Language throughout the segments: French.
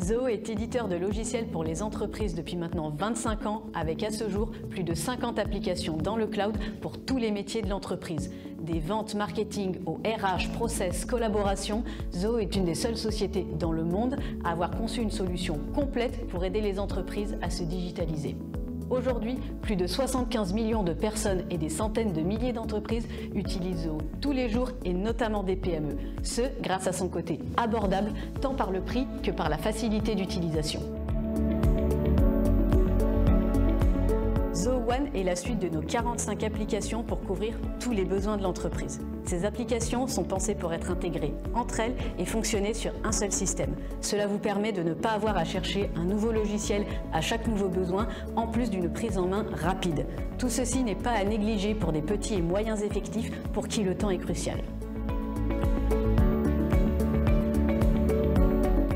Zoho est éditeur de logiciels pour les entreprises depuis maintenant 25 ans, avec à ce jour plus de 50 applications dans le cloud pour tous les métiers de l'entreprise. Des ventes, marketing au RH, process, collaboration, Zoho est une des seules sociétés dans le monde à avoir conçu une solution complète pour aider les entreprises à se digitaliser. Aujourd'hui, plus de 75 millions de personnes et des centaines de milliers d'entreprises utilisent Zoho tous les jours et notamment des PME. Ce, grâce à son côté abordable, tant par le prix que par la facilité d'utilisation. Zoho One est la suite de nos 45 applications pour couvrir tous les besoins de l'entreprise. Ces applications sont pensées pour être intégrées entre elles et fonctionner sur un seul système. Cela vous permet de ne pas avoir à chercher un nouveau logiciel à chaque nouveau besoin, en plus d'une prise en main rapide. Tout ceci n'est pas à négliger pour des petits et moyens effectifs pour qui le temps est crucial.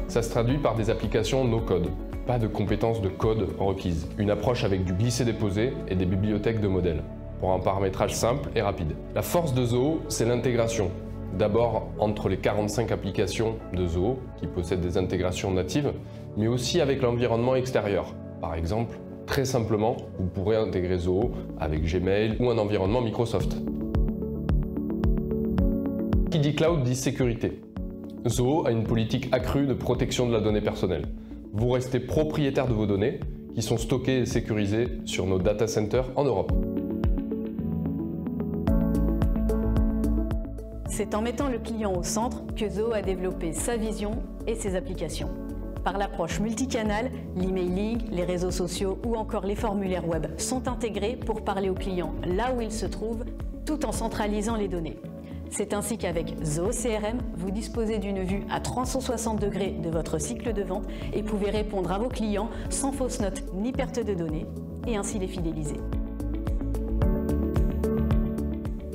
Ça se traduit par des applications no-code. Pas de compétences de code requises. Une approche avec du glisser-déposer et des bibliothèques de modèles, pour un paramétrage simple et rapide. La force de Zoho, c'est l'intégration. D'abord entre les 45 applications de Zoho, qui possèdent des intégrations natives, mais aussi avec l'environnement extérieur. Par exemple, très simplement, vous pourrez intégrer Zoho avec Gmail ou un environnement Microsoft. Qui dit cloud dit sécurité. Zoho a une politique accrue de protection de la donnée personnelle. Vous restez propriétaire de vos données qui sont stockées et sécurisées sur nos data centers en Europe. C'est en mettant le client au centre que Zoho a développé sa vision et ses applications. Par l'approche multicanal, l'emailing, les réseaux sociaux ou encore les formulaires web sont intégrés pour parler au client là où il se trouve, tout en centralisant les données. C'est ainsi qu'avec Zoho CRM, vous disposez d'une vue à 360 degrés de votre cycle de vente et pouvez répondre à vos clients sans fausses notes ni perte de données et ainsi les fidéliser.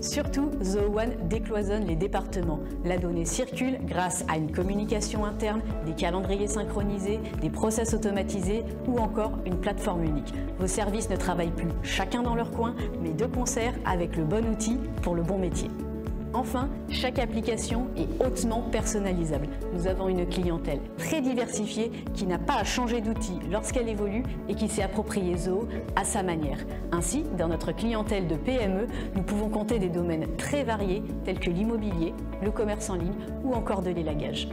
Surtout, Zoho One décloisonne les départements. La donnée circule grâce à une communication interne, des calendriers synchronisés, des process automatisés ou encore une plateforme unique. Vos services ne travaillent plus chacun dans leur coin, mais de concert avec le bon outil pour le bon métier. Enfin, chaque application est hautement personnalisable. Nous avons une clientèle très diversifiée qui n'a pas à changer d'outil lorsqu'elle évolue et qui s'est approprié Zoho à sa manière. Ainsi, dans notre clientèle de PME, nous pouvons compter des domaines très variés tels que l'immobilier, le commerce en ligne ou encore de l'élagage.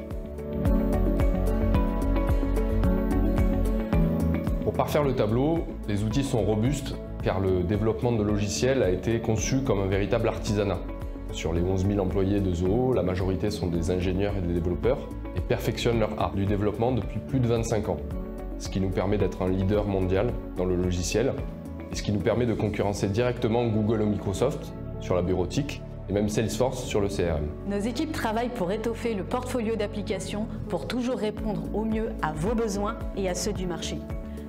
Pour parfaire le tableau, les outils sont robustes car le développement de logiciels a été conçu comme un véritable artisanat. Sur les 11 000 employés de Zoho, la majorité sont des ingénieurs et des développeurs et perfectionnent leur art du développement depuis plus de 25 ans. Ce qui nous permet d'être un leader mondial dans le logiciel et ce qui nous permet de concurrencer directement Google ou Microsoft sur la bureautique et même Salesforce sur le CRM. Nos équipes travaillent pour étoffer le portfolio d'applications pour toujours répondre au mieux à vos besoins et à ceux du marché.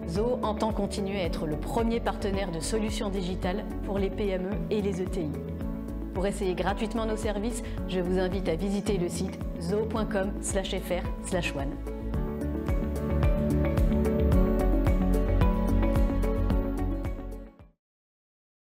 Zoho entend continuer à être le premier partenaire de solutions digitales pour les PME et les ETI. Pour essayer gratuitement nos services, je vous invite à visiter le site zoho.com/fr/one.